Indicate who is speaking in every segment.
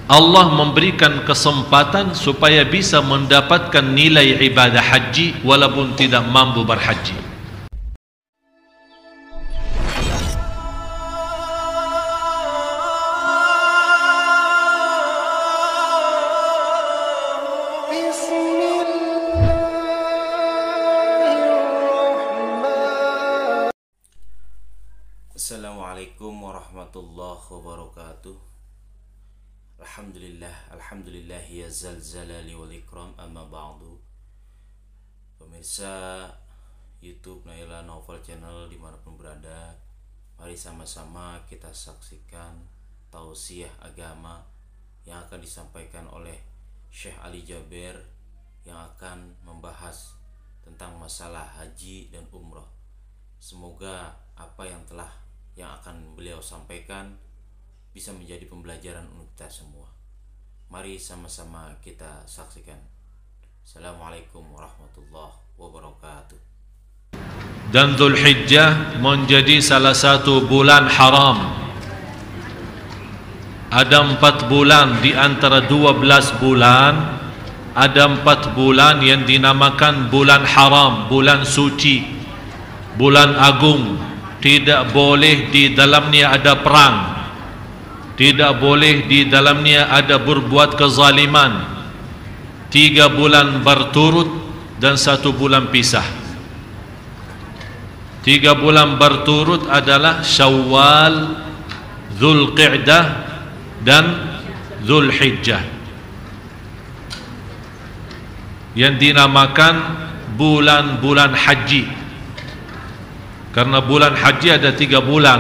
Speaker 1: Allah memberikan kesempatan supaya bisa mendapatkan nilai ibadah haji walaupun tidak mampu berhaji.
Speaker 2: Assalamualaikum warahmatullahi wabarakatuh. Alhamdulillah ya zal zalali wal ikram, amma ba'du. Pemirsa YouTube Naila Novel Channel dimanapun berada, mari sama-sama kita saksikan tausiah agama yang akan disampaikan oleh Syekh Ali Jaber yang akan membahas tentang masalah haji dan umroh. Semoga apa yang akan beliau sampaikan bisa menjadi pembelajaran untuk kita semua. Mari sama-sama kita saksikan. Assalamualaikum warahmatullahi wabarakatuh.
Speaker 1: Dan Dzulhijjah menjadi salah satu bulan haram. Ada 4 bulan di antara 12 bulan, ada 4 bulan yang dinamakan bulan haram, bulan suci, bulan agung. Tidak boleh di dalamnya ada perang, tidak boleh di dalamnya ada berbuat kezaliman. 3 bulan berturut dan 1 bulan pisah. 3 bulan berturut adalah Syawal, Dzulqa'dah dan Dzulhijjah, yang dinamakan bulan-bulan haji. Karena bulan haji ada 3 bulan,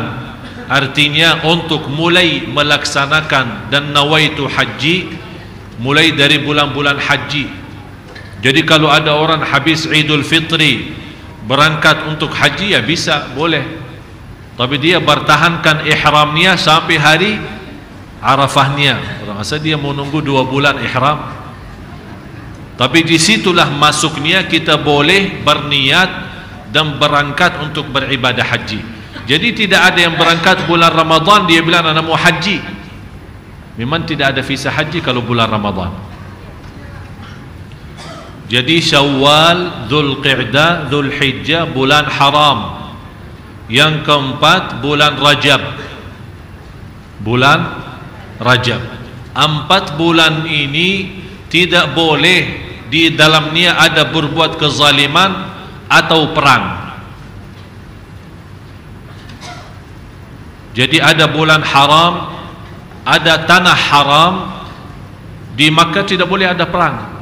Speaker 1: artinya untuk mulai melaksanakan dan nawaitu haji mulai dari bulan-bulan haji. Jadi kalau ada orang habis Idul Fitri berangkat untuk haji, ya bisa, boleh, tapi dia bertahankan ihramnya sampai hari Arafahnya. Orang asal dia mau nunggu 2 bulan ihram, tapi disitulah masuknya kita boleh berniat dan berangkat untuk beribadah haji. Jadi tidak ada yang berangkat bulan Ramadan dia bilang anak mau haji. Memang tidak ada visa haji kalau bulan Ramadan. Jadi Syawal, Dzulqa'dah, Dzulhijjah bulan haram. Yang keempat bulan Rajab. Bulan Rajab. 4 bulan ini tidak boleh di dalamnya ada berbuat kezaliman atau perang. Jadi ada bulan haram, ada tanah haram. Di Makkah tidak boleh ada perang.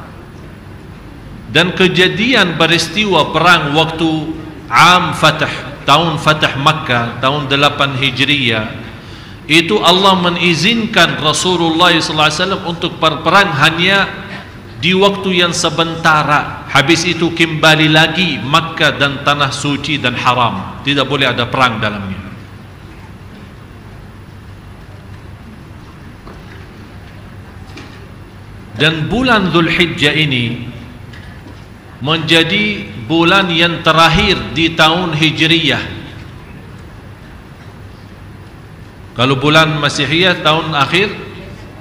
Speaker 1: Dan kejadian peristiwa perang waktu tahun Fatah Makkah, tahun 8 Hijriyah, itu Allah mengizinkan Rasulullah SAW untuk berperang hanya di waktu yang sementara. Habis itu kembali lagi Makkah dan tanah suci dan haram, tidak boleh ada perang dalamnya. Dan bulan Dzulhijjah ini menjadi bulan yang terakhir di tahun Hijriyah. Kalau bulan Masihiyah tahun akhir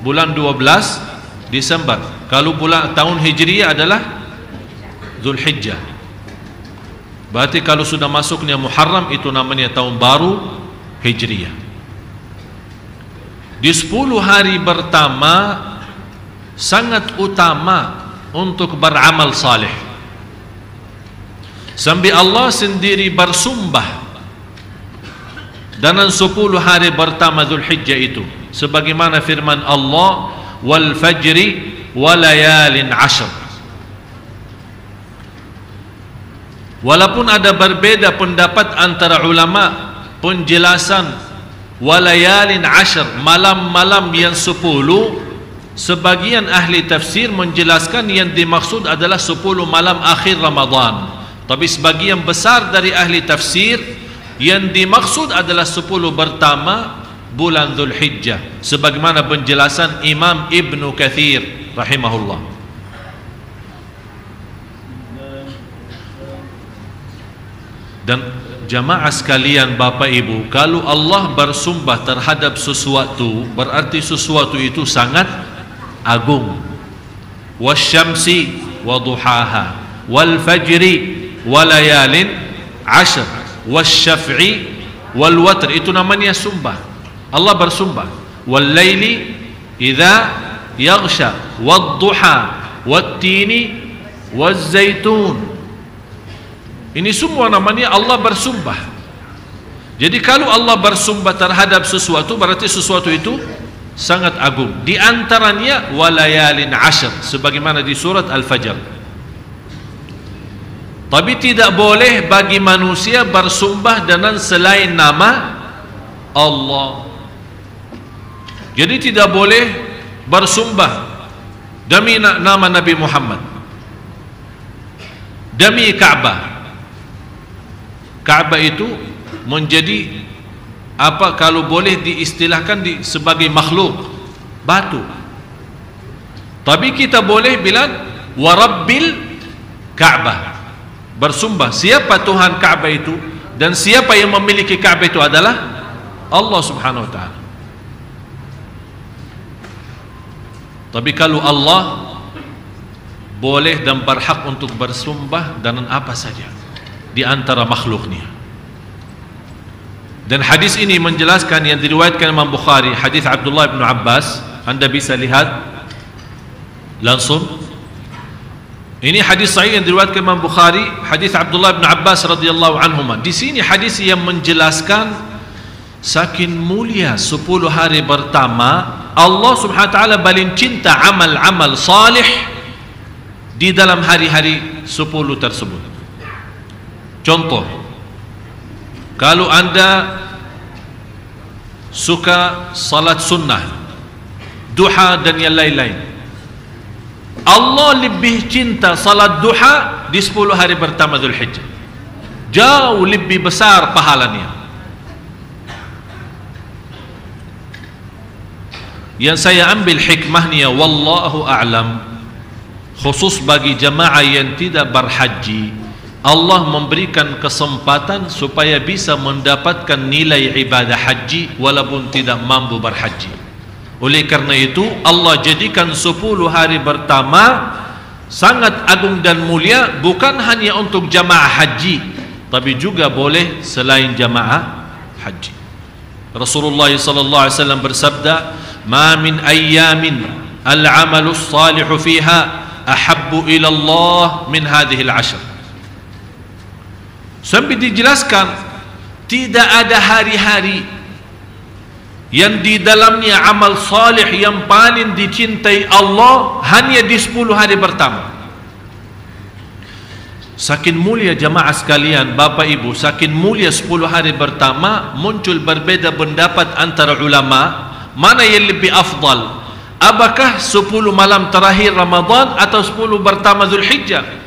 Speaker 1: bulan 12 Desember. Kalau bulan tahun Hijriyah adalah Dzulhijjah. Berarti kalau sudah masuknya Muharram itu namanya tahun baru Hijriyah. Di 10 hari pertama sangat utama untuk beramal saleh. Sampai Allah sendiri bersumpah dalam 10 hari pertama Dzulhijjah itu, sebagaimana firman Allah, wal fajri walayalin ashr. Walaupun ada berbeda pendapat antara ulama penjelasan walayalin ashr, malam-malam yang 10, sebagian ahli tafsir menjelaskan yang dimaksud adalah 10 malam akhir Ramadan. Tapi sebagian besar dari ahli tafsir yang dimaksud adalah 10 pertama bulan Dzulhijjah, sebagaimana penjelasan Imam Ibnu Katsir rahimahullah. Dan jamaah sekalian, Bapak Ibu, kalau Allah bersumpah terhadap sesuatu, berarti sesuatu itu sangat agung. Wasyamsi wa duhaha wal fajri wa layalin ashr wasyaf'i wal watr. Itu namanya sumpah. Allah bersumpah. Wal laili idza yaghsha wad duha wat tini waz zaitun. Ini semua namanya Allah bersumpah. Jadi kalau Allah bersumpah terhadap sesuatu, berarti sesuatu itu sangat agung. Di antaranya walayalin ashr, sebagaimana di surat Al-Fajr. Tapi tidak boleh bagi manusia bersumpah dengan selain nama Allah. Jadi tidak boleh bersumpah demi nama Nabi Muhammad, demi Ka'bah. Ka'bah itu menjadi apa, kalau boleh diistilahkan sebagai makhluk, batu. Tapi kita boleh bilang warabbil Ka'bah, bersumpah siapa Tuhan Ka'bah itu, dan siapa yang memiliki Ka'bah itu adalah Allah Subhanahu wa ta'ala. Tapi kalau Allah boleh dan berhak untuk bersumpah dengan apa saja di antara makhluknya. Dan hadis ini menjelaskan yang diriwayatkan Imam Bukhari, hadis Abdullah bin Abbas. Anda bisa lihat langsung. Ini hadis sahih yang diriwayatkan Imam Bukhari, hadis Abdullah bin Abbas radhiyallahu anhuma. Di sini hadis yang menjelaskan saking mulia 10 hari pertama, Allah Subhanahu wa taala paling cinta amal-amal salih di dalam hari-hari 10 tersebut. Contoh, kalau anda suka salat sunnah, duha dan yang lain-lain, Allah lebih cinta salat duha di 10 hari pertama Dzulhijjah. Jauh lebih besar pahalanya. Yang saya ambil hikmahnya, wallahu a'lam, khusus bagi jamaah yang tidak berhaji, Allah memberikan kesempatan supaya bisa mendapatkan nilai ibadah haji walaupun tidak mampu berhaji. Oleh karena itu Allah jadikan 10 hari pertama sangat agung dan mulia, bukan hanya untuk jamaah haji, tapi juga boleh selain jamaah haji. Rasulullah sallallahu alaihi wasallam bersabda, "Ma min ayyamin al-'amalu as-salihu fiha ahabbu ila Allah min hadhihi al-'ashr." Sampai dijelaskan tidak ada hari-hari yang di dalamnya amal salih yang paling dicintai Allah hanya di 10 hari pertama. Saking mulia jamaah sekalian, Bapak Ibu, saking mulia 10 hari pertama, muncul berbeda pendapat antara ulama mana yang lebih afdal. Apakah 10 malam terakhir Ramadan atau 10 pertama Dzulhijjah?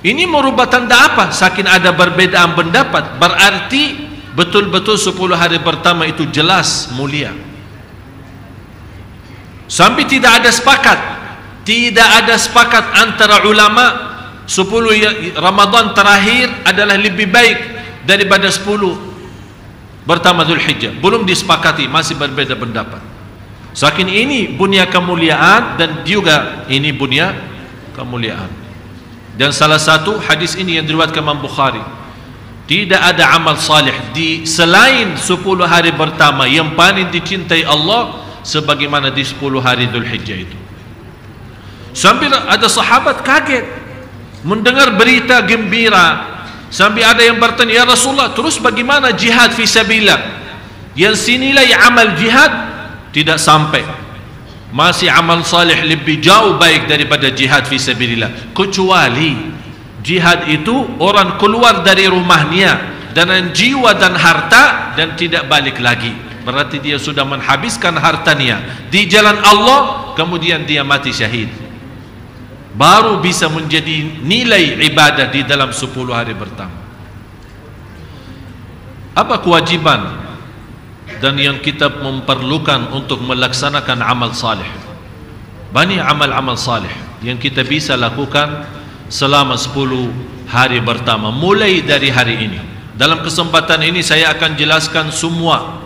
Speaker 1: Ini merubah tanda apa? Saking ada perbedaan pendapat, berarti betul-betul 10 hari pertama itu jelas mulia. Sampai tidak ada sepakat antara ulama 10 Ramadan terakhir adalah lebih baik daripada 10 pertama Dzulhijjah. Belum disepakati, masih berbeda pendapat. Saking ini bunya kemuliaan, dan juga ini bunya kemuliaan. Dan salah satu hadis ini yang diriwayatkan Imam Bukhari, tidak ada amal salih di selain 10 hari pertama yang paling dicintai Allah sebagaimana di 10 hari Dzulhijjah itu. Sampai ada sahabat kaget mendengar berita gembira, sampai ada yang bertanya, "Ya Rasulullah, terus bagaimana jihad fi sabilillah? Yang sinilai amal jihad tidak sampai. Masih amal salih lebih jauh baik daripada jihad fi sabilillah. Kecuali jihad itu orang keluar dari rumahnya dengan jiwa dan harta dan tidak balik lagi. Berarti dia sudah menghabiskan hartanya di jalan Allah, kemudian dia mati syahid. Baru bisa menjadi nilai ibadah di dalam 10 hari pertama. Apa kewajiban dan yang kita memerlukan untuk melaksanakan amal salih? Banyak amal-amal salih yang kita bisa lakukan selama 10 hari pertama, mulai dari hari ini. Dalam kesempatan ini saya akan jelaskan semua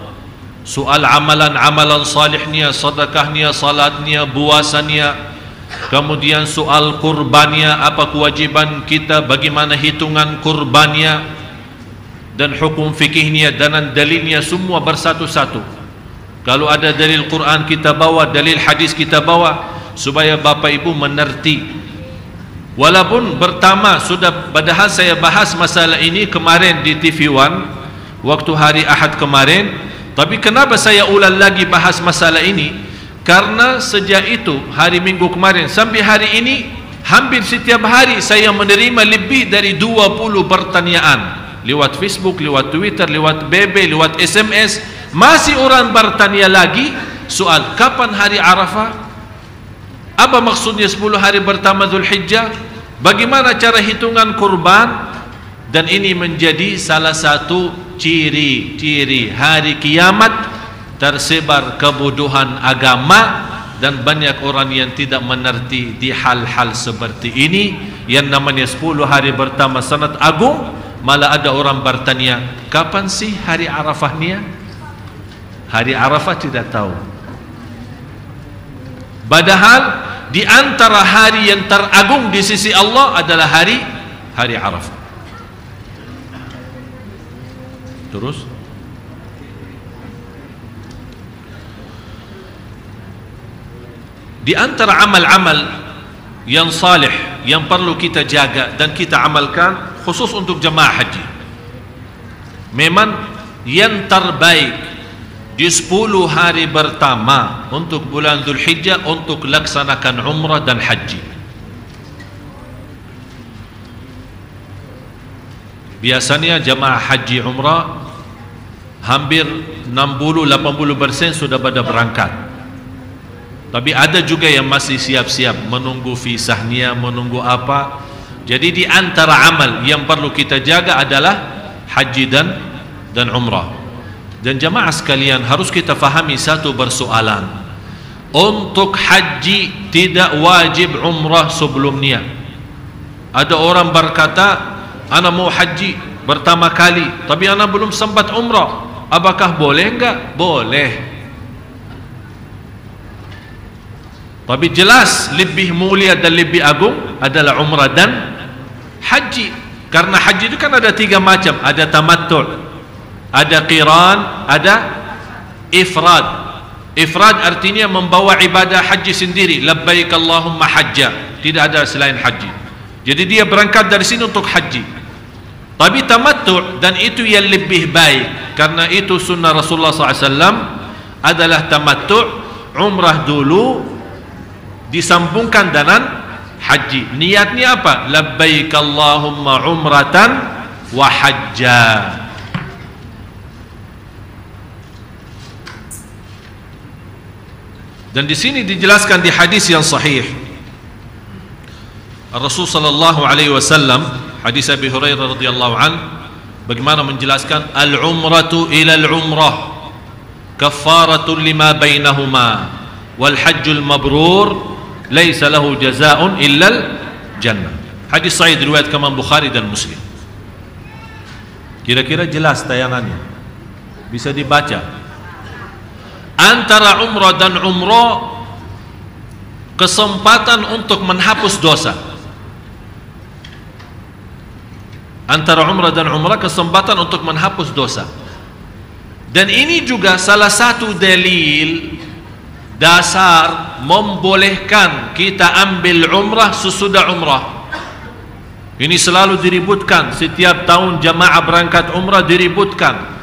Speaker 1: soal amalan-amalan salihnya, sedekahnya, salatnya, puasanya, kemudian soal kurbannya, apa kewajiban kita, bagaimana hitungan kurbannya, dan hukum fikihnya dan dalilnya semua bersatu-satu. Kalau ada dalil Quran kita bawa, dalil hadis kita bawa, supaya Bapak Ibu mengerti. Walaupun pertama sudah, padahal saya bahas masalah ini kemarin di TV One waktu hari Ahad kemarin, tapi kenapa saya ulang lagi bahas masalah ini? Karena sejak itu hari Minggu kemarin sampai hari ini, hampir setiap hari saya menerima lebih dari 20 pertanyaan lewat Facebook, lewat Twitter, lewat BB, lewat SMS. Masih orang bertanya lagi soal kapan hari Arafah, apa maksudnya 10 hari pertama Zulhijjah, bagaimana cara hitungan kurban. Dan ini menjadi salah satu ciri-ciri hari kiamat, tersebar kebodohan agama dan banyak orang yang tidak mengerti di hal-hal seperti ini. Yang namanya 10 hari pertama Sanad Agung, malah ada orang bertanya, kapan sih hari Arafahnya? Hari Arafah tidak tahu. Padahal di antara hari yang teragung di sisi Allah adalah hari Arafah. Terus di antara amal-amal yang salih yang perlu kita jaga dan kita amalkan khusus untuk jemaah haji, memang yang terbaik di 10 hari pertama untuk bulan Zulhijjah untuk laksanakan umrah dan haji. Biasanya jemaah haji umrah hampir 60-80% sudah pada berangkat. Tapi ada juga yang masih siap-siap menunggu visahnya, menunggu apa. Jadi di antara amal yang perlu kita jaga adalah haji dan umrah. Dan jemaah sekalian, harus kita fahami satu persoalan. Untuk haji tidak wajib umrah sebelumnya. Ada orang berkata, ana mau haji pertama kali, tapi ana belum sempat umrah. Apakah boleh enggak? Boleh. Tapi jelas lebih mulia dan lebih agung adalah umrah dan haji. Karena haji itu kan ada 3 macam. Ada tamattu', ada qiran, ada ifrad. Ifrad artinya membawa ibadah haji sendiri. Labbaik Allahumma hajja. Tidak ada selain haji. Jadi dia berangkat dari sini untuk haji. Tapi tamattu' dan itu yang lebih baik, karena itu sunnah Rasulullah SAW adalah tamattu', umrah dulu disambungkan dengan haji. Niatnya apa? Labbaik Allahumma umratan wa hajja. Dan di sini dijelaskan di hadis yang sahih, Rasul sallallahu alaihi wasallam, hadis Abi Hurairah radhiyallahu an, bagaimana menjelaskan al-umratu ila al-umrah kaffaratun lima bainahuma wal hajjul mabrur laisa lahu jazaa'un illa al-jannah. Hadis sahih riwayat Imam Bukhari dan Muslim. Kira-kira jelas tayangannya, bisa dibaca. Antara umrah dan umrah kesempatan untuk menghapus dosa. Antara umrah dan umrah kesempatan untuk menghapus dosa. Dan ini juga salah satu dalil dasar membolehkan kita ambil umrah sesudah umrah. Ini selalu diributkan, setiap tahun jamaah berangkat umrah diributkan.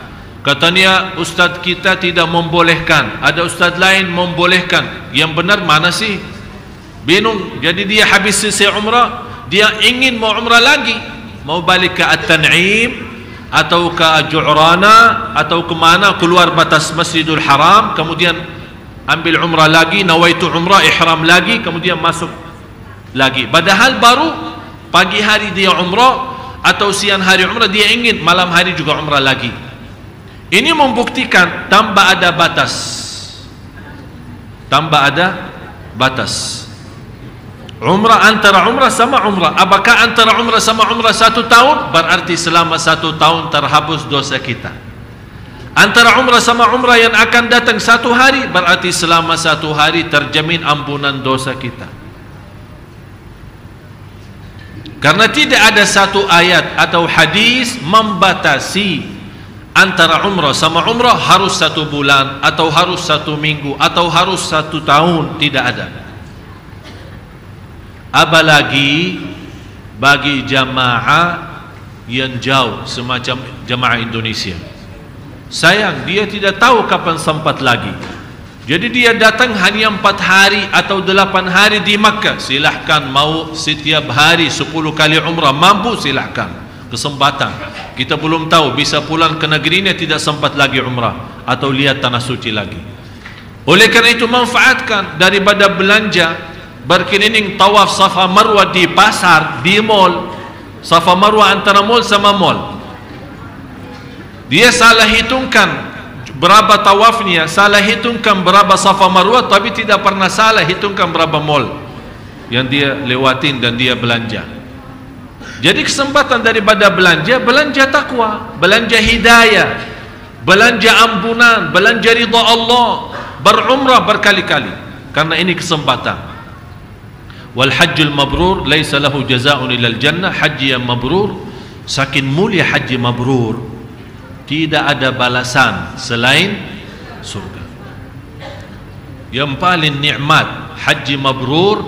Speaker 1: Katanya ustaz kita tidak membolehkan, ada ustaz lain membolehkan. Yang benar mana sih? Bingung. Jadi dia habis selesai umrah, dia ingin mau umrah lagi, mau balik ke At-Tan'im atau ke Ju'rana atau kemana, keluar batas Masjidul Haram, kemudian ambil umrah lagi, nawaitu umrah, ihram lagi, kemudian masuk lagi. Padahal baru pagi hari dia umrah atau siang hari umrah, dia ingin malam hari juga umrah lagi. Ini membuktikan tanpa ada batas, tanpa ada batas. Umrah antara umrah sama umrah. Apakah antara umrah sama umrah 1 tahun? Berarti selama 1 tahun terhapus dosa kita. Antara umrah sama umrah yang akan datang 1 hari, berarti selama 1 hari terjamin ampunan dosa kita. Karena tidak ada satu ayat atau hadis membatasi antara umrah sama umrah harus 1 bulan, atau harus 1 minggu, atau harus 1 tahun. Tidak ada. Apalagi bagi jamaah yang jauh semacam jamaah Indonesia. Sayang, dia tidak tahu kapan sempat lagi. Jadi dia datang hanya 4 hari atau 8 hari di Makkah. Silahkan, mau setiap hari 10 kali umrah, mampu silahkan. Kesempatan. Kita belum tahu, bisa pulang ke negeri ini tidak sempat lagi umrah atau lihat tanah suci lagi. Oleh karena itu manfaatkan daripada belanja berkeliling tawaf Safa Marwah di pasar, di mall. Safa Marwah antara mall sama mall. Dia salah hitungkan berapa tawafnya, salah hitungkan berapa Safa Marwah, tapi tidak pernah salah hitungkan berapa mall yang dia lewatin dan dia belanja. Jadi kesempatan daripada belanja, belanja takwa, belanja hidayah, belanja ampunan, belanja ridha Allah, berumrah berkali-kali. Karena ini kesempatan. Wal hajjul mabrur laisa lahu jazaa'un ilal jannah. Haji yang mabrur, saking mulia haji mabrur, tidak ada balasan selain surga. Yang paling nikmat haji mabrur,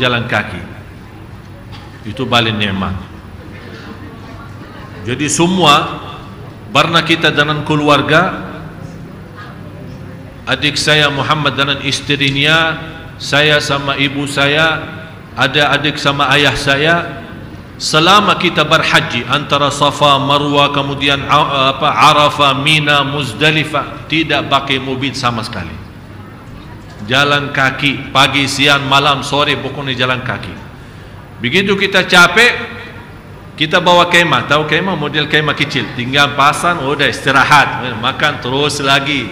Speaker 1: jalan kaki. Itu paling nikmat. Jadi semua pernah kita dengan keluarga, adik saya Muhammad dengan istrinya, saya sama ibu saya, ada adik sama ayah saya. Selama kita berhaji antara Safa, Marwah, kemudian Arafah, Mina, Muzdalifah, tidak pakai mobil sama sekali. Jalan kaki, pagi, siang, malam, sore, pokoknya jalan kaki. Begitu kita capek, kita bawa kemah. Tahu kemah? Model kemah kecil, tinggal pasang, udah istirahat, makan terus lagi.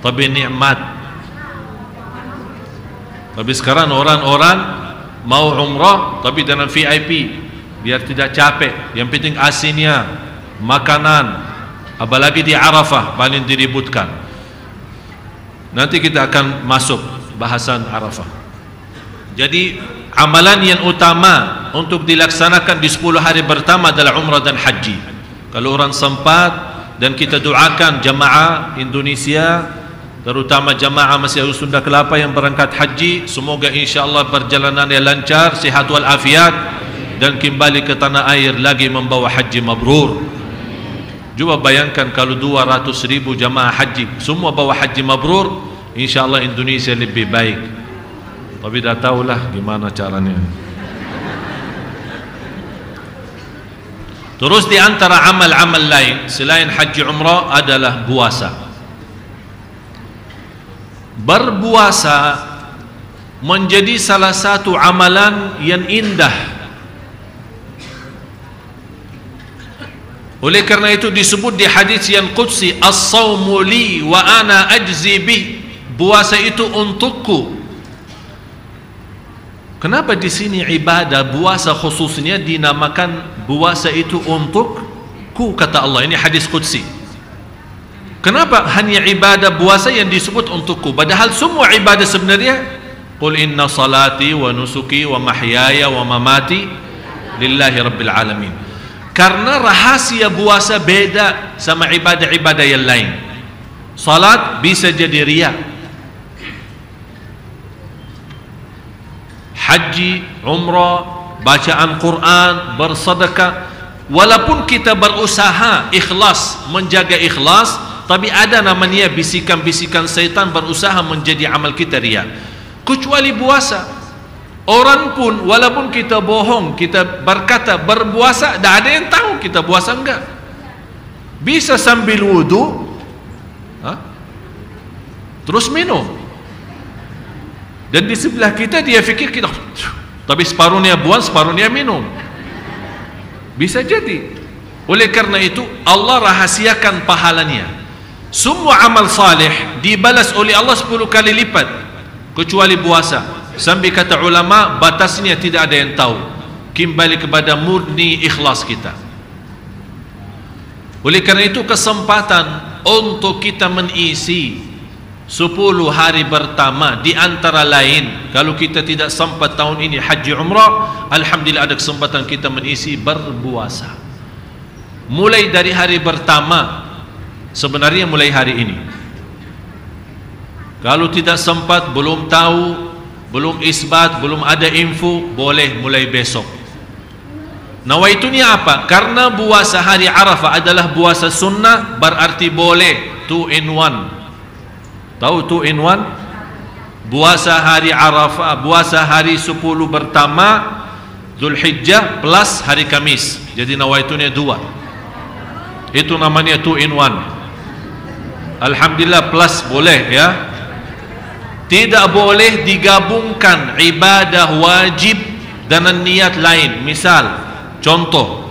Speaker 1: Tapi nikmat. Tapi sekarang orang-orang mau umrah tapi dengan VIP, biar tidak capek. Yang penting asinnya, makanan, apalagi di Arafah paling diributkan. Nanti kita akan masuk bahasan Arafah. Jadi amalan yang utama untuk dilaksanakan di 10 hari pertama adalah umrah dan haji. Kalau orang sempat, dan kita doakan jamaah Indonesia, terutama jamaah Masjid Sunda Kelapa yang berangkat haji, semoga insyaAllah perjalanannya lancar, sihat walafiat, dan kembali ke tanah air lagi membawa haji mabrur. Coba bayangkan kalau 200.000 jamaah haji semua bawa haji mabrur, insyaAllah Indonesia lebih baik. Tapi dah tahulah gimana caranya. Terus di antara amal-amal lain selain haji umrah adalah puasa. Berpuasa menjadi salah satu amalan yang indah. Oleh karena itu disebut di hadis yang qudsi, as-sawmu li wa ana ajzi bih. Puasa itu untukku. Kenapa di sini ibadah puasa khususnya dinamakan puasa itu untukku, kata Allah. Ini hadis qudsi. Kenapa hanya ibadah puasa yang disebut untukku, padahal semua ibadah sebenarnya qul inna salati wa nusuki wa mahyaya wa mamati lillahi rabbil alamin. Karena rahasia puasa beda sama ibadah-ibadah yang lain. Salat bisa jadi riya, haji, umrah, bacaan Quran, bersedekah, walaupun kita berusaha ikhlas, menjaga ikhlas, tapi ada namanya bisikan-bisikan syaitan berusaha menjadi amal kita riya. Kecuali puasa. Orang pun walaupun kita bohong, kita berkata berpuasa, tak ada yang tahu kita puasa enggak. Bisa sambil wudu, terus minum. Dan di sebelah kita dia fikir kita, tapi separuhnya buang, separuhnya minum. Bisa jadi. Oleh karena itu Allah rahasiakan pahalanya. Semua amal saleh dibalas oleh Allah 10 kali lipat, kecuali puasa. Sampai kata ulama batasnya tidak ada yang tahu. Kembali kepada murni ikhlas kita. Oleh karena itu kesempatan untuk kita mengisi 10 hari pertama, di antara lain kalau kita tidak sempat tahun ini haji umrah, alhamdulillah ada kesempatan kita mengisi berpuasa. Mulai dari hari pertama, sebenarnya mulai hari ini. Kalau tidak sempat, belum tahu, belum isbat, belum ada info, boleh mulai besok. Nawaitunya apa? Karena puasa hari Arafah adalah puasa sunnah, berarti boleh 2 in 1. Tahu 2 in 1? Puasa hari Arafah, puasa hari 10 pertama Zulhijjah plus hari Kamis. Jadi nawaitunya 2. Itu namanya 2 in 1. Alhamdulillah, plus boleh ya. Tidak boleh digabungkan ibadah wajib dengan niat lain. Misal, contoh,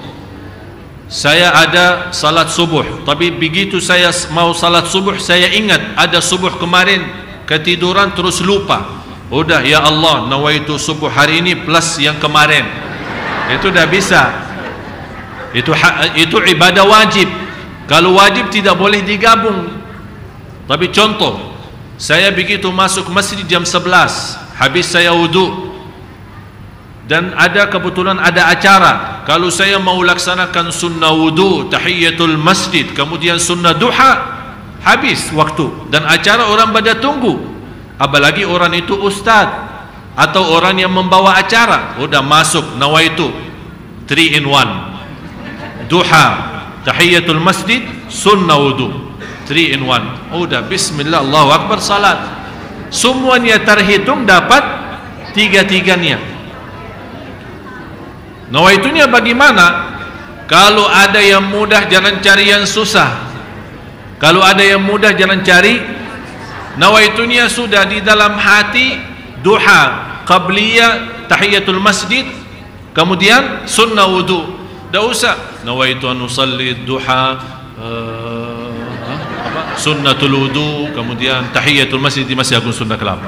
Speaker 1: saya ada salat subuh, tapi begitu saya mau salat subuh, saya ingat ada subuh kemarin, ketiduran terus lupa. Udah, ya Allah, nawaitu subuh hari ini plus yang kemarin. Itu dah bisa. Itu ibadah wajib. Kalau wajib tidak boleh digabung. Tapi contoh, saya begitu masuk masjid jam 11, habis saya wudu, dan ada kebetulan ada acara. Kalau saya mau laksanakan sunnah wudu, tahiyatul masjid, kemudian sunnah duha, habis waktu dan acara orang pada tunggu. Apalagi orang itu ustaz atau orang yang membawa acara, udah masuk nawaitu 3 in 1. Duha, tahiyatul masjid, sunnah wudu, 3 in 1. Udah, bismillah, Allahu akbar, salat. Semuanya terhitung dapat tiga-tiganya. Nawaitunya bagaimana? Kalau ada yang mudah, jangan cari yang susah. Kalau ada yang mudah, jangan cari. Nawaitunya sudah di dalam hati, duha, qabliyah, tahiyatul masjid, kemudian sunnah wudu. Dah usah nawaitu an usalli duha, sunnatul wudu, kemudian tahiyatul masjid di Masjid Agung Sunda Kelapa.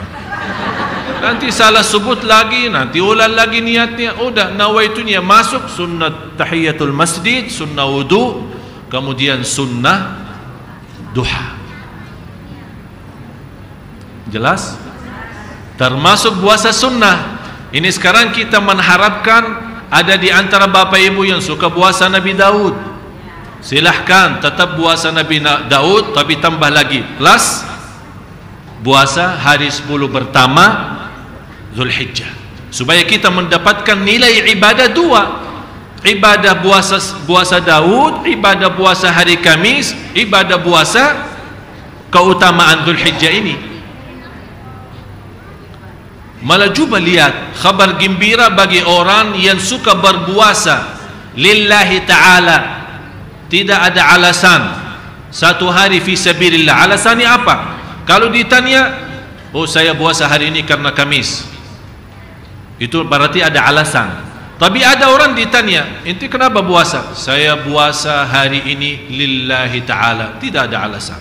Speaker 1: Nanti salah sebut lagi, nanti ulang lagi niatnya. Udah, nawaitunya masuk sunnah tahiyatul masjid, sunnah wudu, kemudian sunnah duha. Jelas? Termasuk puasa sunnah. Ini sekarang kita mengharapkan ada di antara bapak ibu yang suka puasa Nabi Daud. Silahkan tetap puasa Nabi Daud, tapi tambah lagi plus puasa hari 10 pertama Zulhijjah, supaya kita mendapatkan nilai ibadah 2. Ibadah puasa Daud, ibadah puasa hari Kamis, ibadah puasa keutamaan Zulhijjah ini. Malah coba lihat kabar gembira bagi orang yang suka berpuasa lillahi ta'ala. Tidak ada alasan satu hari fi sabilillah. Alasannya apa? Kalau ditanya, oh saya puasa hari ini karena Kamis, itu berarti ada alasan. Tapi ada orang ditanya, ente kenapa puasa? Saya puasa hari ini lillahi ta'ala. Tidak ada alasan.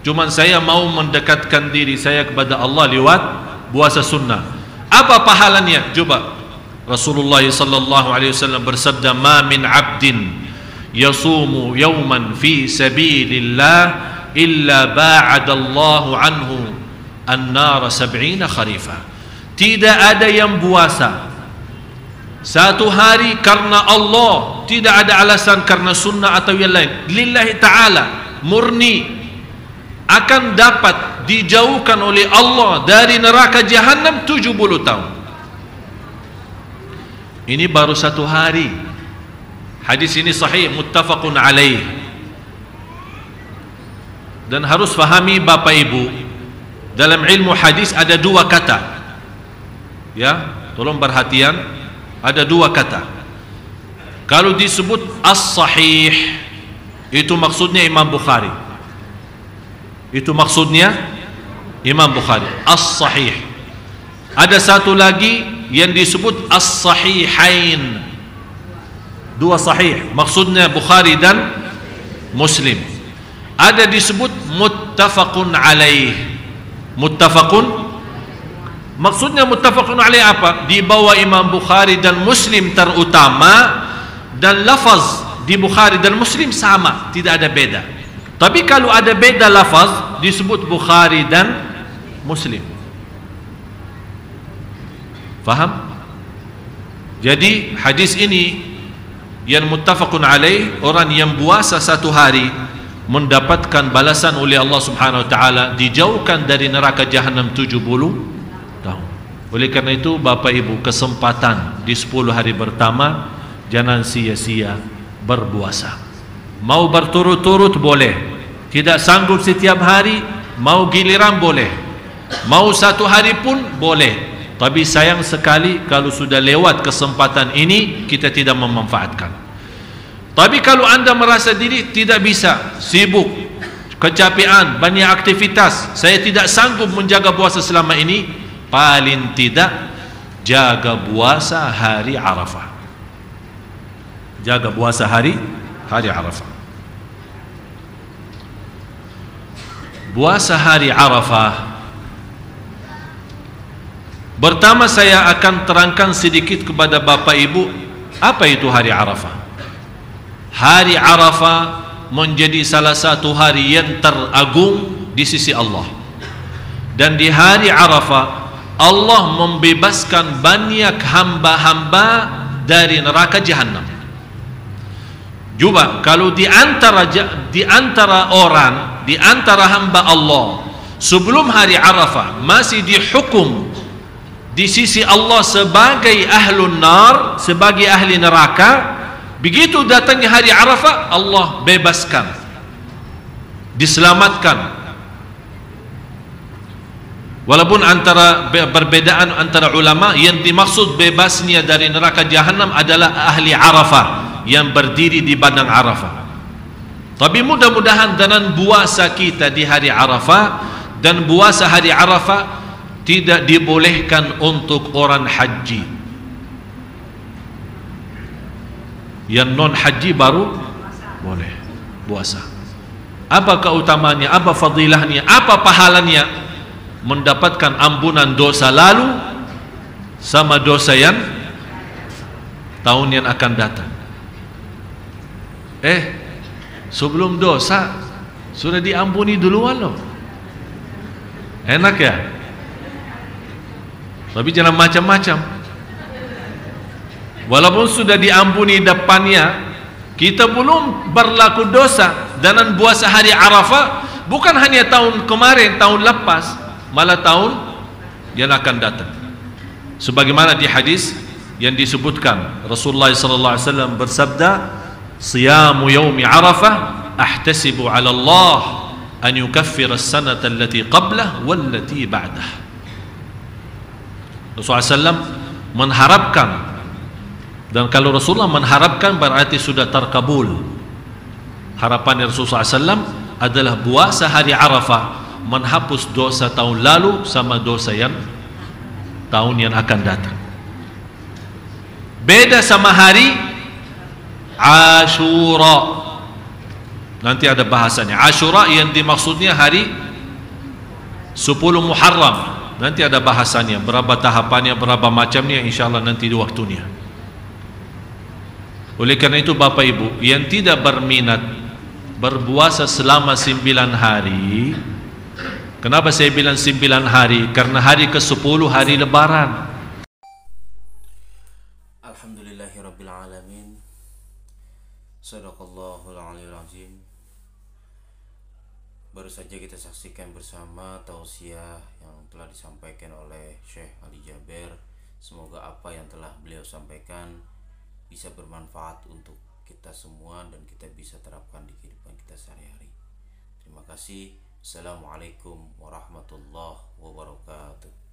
Speaker 1: Cuman saya mau mendekatkan diri saya kepada Allah lewat puasa sunnah. Apa pahalanya? Coba Rasulullah sallallahu alaihi wasallam bersabda, "Ma min 'abdin yasumu yawman fi sabilillah illa ba'adallahu anhu an-nar 70 kharifah." Tidak ada yang puasa satu hari karena Allah, tidak ada alasan karena sunnah atau yang lain, lillahi ta'ala, murni, akan dapat dijauhkan oleh Allah dari neraka jahanam 70 tahun. Ini baru satu hari. Hadis ini sahih, muttafaqun alaih. Dan harus fahami bapak ibu, dalam ilmu hadis ada 2 kata. Ya, tolong perhatian, ada 2 kata. Kalau disebut as-sahih, itu maksudnya Imam Bukhari. Itu maksudnya Imam Bukhari, as-sahih. Ada satu lagi yang disebut as-sahihain. 2 sahih, maksudnya Bukhari dan Muslim. Ada disebut muttafaqun alaih. Muttafaqun, maksudnya muttafaqun alaih apa? Di bawah Imam Bukhari dan Muslim terutama, dan lafaz di Bukhari dan Muslim sama, tidak ada beda. Tapi kalau ada beda lafaz disebut Bukhari dan Muslim. Faham? Jadi hadis ini yang muttafaqun alaih, orang yang puasa satu hari mendapatkan balasan oleh Allah Subhanahu wa taala, dijauhkan dari neraka jahanam 70 tahun. Oleh karena itu Bapak Ibu, kesempatan di 10 hari pertama jangan sia-sia berpuasa. Mau berturut-turut boleh, tidak sanggup setiap hari, mau giliran boleh, mau satu hari pun boleh. Tapi sayang sekali kalau sudah lewat kesempatan ini kita tidak memanfaatkan. Tapi kalau anda merasa diri tidak bisa, sibuk, kecapean, banyak aktivitas, saya tidak sanggup menjaga puasa selama ini, paling tidak jaga puasa hari Arafah. Jaga puasa hari Arafah. Puasa hari Arafah, pertama saya akan terangkan sedikit kepada Bapak Ibu apa itu hari Arafah. Hari Arafah menjadi salah satu hari yang teragung di sisi Allah. Dan di hari Arafah Allah membebaskan banyak hamba-hamba dari neraka jahanam. Coba kalau di antara orang, di antara hamba Allah sebelum hari Arafah masih dihukum di sisi Allah sebagai ahlun nar, sebagai ahli neraka, begitu datangnya hari Arafah Allah bebaskan, diselamatkan. Walaupun antara perbedaan antara ulama, yang dimaksud bebasnya dari neraka jahanam adalah ahli Arafah yang berdiri di padang Arafah. Tapi mudah-mudahan dengan puasa kita di hari Arafah dan puasa hari Arafah tidak dibolehkan untuk orang haji. Yang non haji baru boleh puasa. Apa keutamaannya, apa fadilahnya, apa pahalanya? Mendapatkan ampunan dosa lalu sama dosa yang tahun yang akan datang. Sebelum dosa sudah diampuni duluan loh. Enak ya? Tapi jangan macam-macam. Walaupun sudah diampuni depannya, kita belum berlaku dosa. Dan puasa hari Arafah bukan hanya tahun kemarin, tahun lepas, malah tahun yang akan datang. Sebagaimana di hadis yang disebutkan, Rasulullah SAW bersabda, "Siyamu yaumi Arafah ahtasibu 'ala Allah an yukaffira as-sanata allati qablah wallati ba'dah." Rasulullah SAW mengharapkan, dan kalau Rasulullah mengharapkan berarti sudah terkabul. Harapan Rasulullah SAW adalah puasa hari Arafah menghapus dosa tahun lalu sama dosa yang tahun yang akan datang. Beda sama hari Ashura. Nanti ada bahasanya. Ashura yang dimaksudnya hari 10 Muharram. Nanti ada bahasanya, berapa tahapannya, berapa macamnya, insyaAllah nanti di waktunya. Oleh karena itu Bapak Ibu yang tidak berminat berpuasa selama 9 hari, kenapa saya bilang 9 hari? Karena hari ke-10 hari Lebaran.
Speaker 2: Alhamdulillahirrabbilalamin. Sadaqallahul aliyul azim. Baru saja kita saksikan bersama tausiah yang telah disampaikan oleh Syekh Ali Jaber. Semoga apa yang telah beliau sampaikan bisa bermanfaat untuk kita semua dan kita bisa terapkan di kehidupan kita sehari-hari. Terima kasih. Assalamualaikum warahmatullahi wabarakatuh.